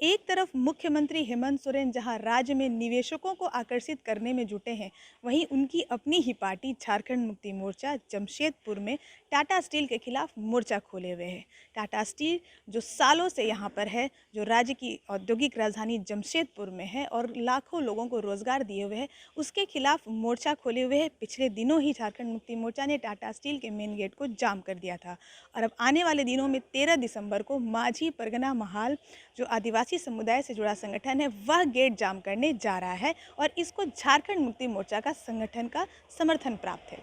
एक तरफ मुख्यमंत्री हेमंत सोरेन जहां राज्य में निवेशकों को आकर्षित करने में जुटे हैं, वहीं उनकी अपनी ही पार्टी झारखंड मुक्ति मोर्चा जमशेदपुर में टाटा स्टील के खिलाफ मोर्चा खोले हुए है। टाटा स्टील जो सालों से यहां पर है, जो राज्य की औद्योगिक राजधानी जमशेदपुर में है और लाखों लोगों को रोजगार दिए हुए है, उसके खिलाफ मोर्चा खोले हुए है। पिछले दिनों ही झारखंड मुक्ति मोर्चा ने टाटा स्टील के मेन गेट को जाम कर दिया था और अब आने वाले दिनों में 13 दिसंबर को माझी परगना महाल जो आदिवासी समुदाय से जुड़ा संगठन है, वह गेट जाम करने जा रहा है और इसको झारखंड मुक्ति मोर्चा का संगठन का समर्थन प्राप्त है।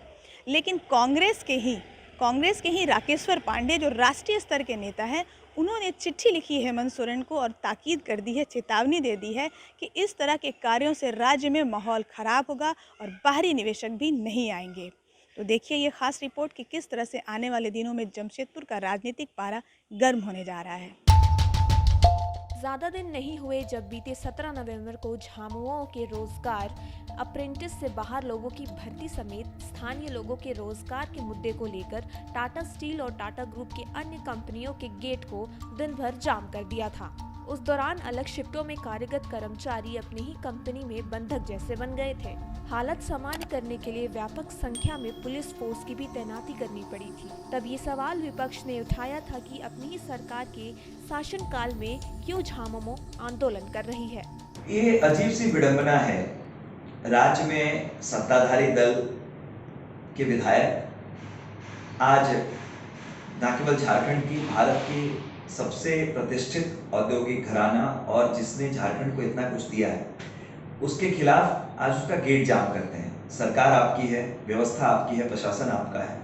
लेकिन कांग्रेस के ही राकेश्वर पांडे जो राष्ट्रीय स्तर के नेता हैं, उन्होंने चिट्ठी लिखी हेमंत सोरेन को और ताकीद कर दी है, चेतावनी दे दी है कि इस तरह के कार्यों से राज्य में माहौल खराब होगा और बाहरी निवेशक भी नहीं आएंगे। तो देखिए ये खास रिपोर्ट कि किस तरह से आने वाले दिनों में जमशेदपुर का राजनीतिक पारा गर्म होने जा रहा है। ज्यादा दिन नहीं हुए जब बीते 17 नवंबर को झामुमो के रोजगार अप्रेंटिस से बाहर लोगों की भर्ती समेत स्थानीय लोगों के रोजगार के मुद्दे को लेकर टाटा स्टील और टाटा ग्रुप के अन्य कंपनियों के गेट को दिन भर जाम कर दिया था। उस दौरान अलग शिफ्टों में कार्यरत कर्मचारी अपनी ही कंपनी में बंधक जैसे बन गए थे। हालत सामान्य करने के लिए व्यापक संख्या में पुलिस फोर्स की भी तैनाती करनी पड़ी थी। तब ये सवाल विपक्ष ने उठाया था कि अपनी ही सरकार के शासनकाल में क्यों झामुमो आंदोलन कर रही है। ये अजीब सी विडंबना है। राज्य में सत्ताधारी दल के विधायक आज न केवल झारखंड की, भारत की सबसे प्रतिष्ठित औद्योगिक घराना और जिसने झारखंड को इतना कुछ दिया है, उसके खिलाफ आज उसका गेट जाम करते हैं। सरकार आपकी है, व्यवस्था आपकी है, प्रशासन आपका है।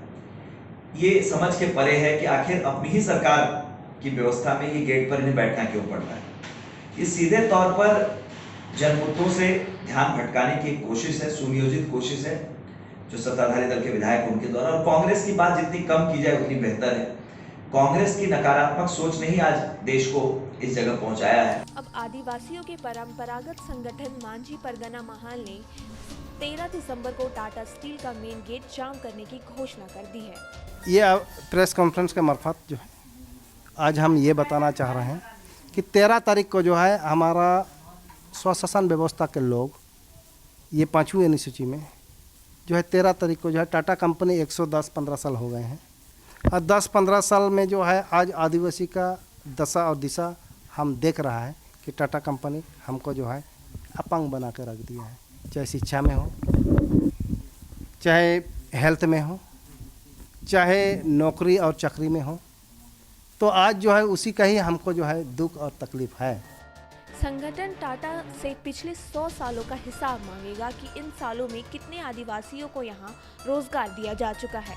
ये समझ के परे है कि आखिर अपनी ही सरकार की व्यवस्था में ये गेट पर इन्हें बैठना क्यों पड़ रहा है। ये सीधे तौर पर जनमुद्दों से ध्यान भटकाने की एक कोशिश है, सुनियोजित कोशिश है जो सत्ताधारी दल के विधायक उनके द्वारा, और कांग्रेस की बात जितनी कम की जाए उतनी बेहतर है। कांग्रेस की नकारात्मक सोच ने ही आज देश को इस जगह पहुंचाया है। अब आदिवासियों के परंपरागत संगठन माझी परगना महाल ने 13 दिसंबर को टाटा स्टील का मेन गेट जाम करने की घोषणा कर दी है। ये प्रेस कॉन्फ्रेंस के मार्फत जो है आज हम ये बताना चाह रहे हैं कि 13 तारीख को जो है हमारा स्वशासन व्यवस्था के लोग, ये 5वीं अनुसूची में जो है 13 तारीख को जो है टाटा कंपनी 110-15 साल हो गए हैं और 10-15 साल में जो है आज आदिवासी का दशा और दिशा हम देख रहा है कि टाटा कंपनी हमको जो है अपंग बना के रख दिया है, चाहे शिक्षा में हो, चाहे हेल्थ में हो, चाहे नौकरी और चाकरी में हो। तो आज जो है उसी का ही हमको जो है दुख और तकलीफ है। संगठन टाटा से पिछले 100 सालों का हिसाब मांगेगा कि इन सालों में कितने आदिवासियों को यहाँ रोजगार दिया जा चुका है।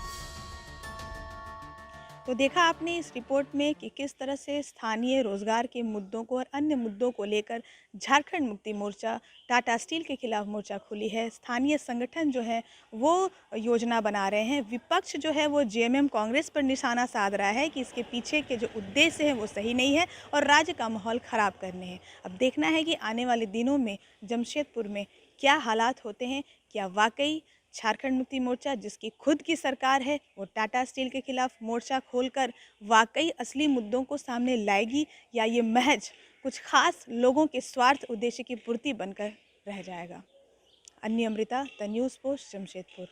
तो देखा आपने इस रिपोर्ट में कि किस तरह से स्थानीय रोजगार के मुद्दों को और अन्य मुद्दों को लेकर झारखंड मुक्ति मोर्चा टाटा स्टील के खिलाफ मोर्चा खोली है। स्थानीय संगठन जो है वो योजना बना रहे हैं, विपक्ष जो है वो जेएमएम कांग्रेस पर निशाना साध रहा है कि इसके पीछे के जो उद्देश्य हैं वो सही नहीं है और राज्य का माहौल ख़राब करने हैं। अब देखना है कि आने वाले दिनों में जमशेदपुर में क्या हालात होते हैं। क्या वाकई झारखंड मुक्ति मोर्चा जिसकी खुद की सरकार है वो टाटा स्टील के खिलाफ मोर्चा खोलकर वाकई असली मुद्दों को सामने लाएगी, या ये महज कुछ खास लोगों के स्वार्थ उद्देश्य की पूर्ति बनकर रह जाएगा। अन्य Amrita, the news post, Jamshedpur.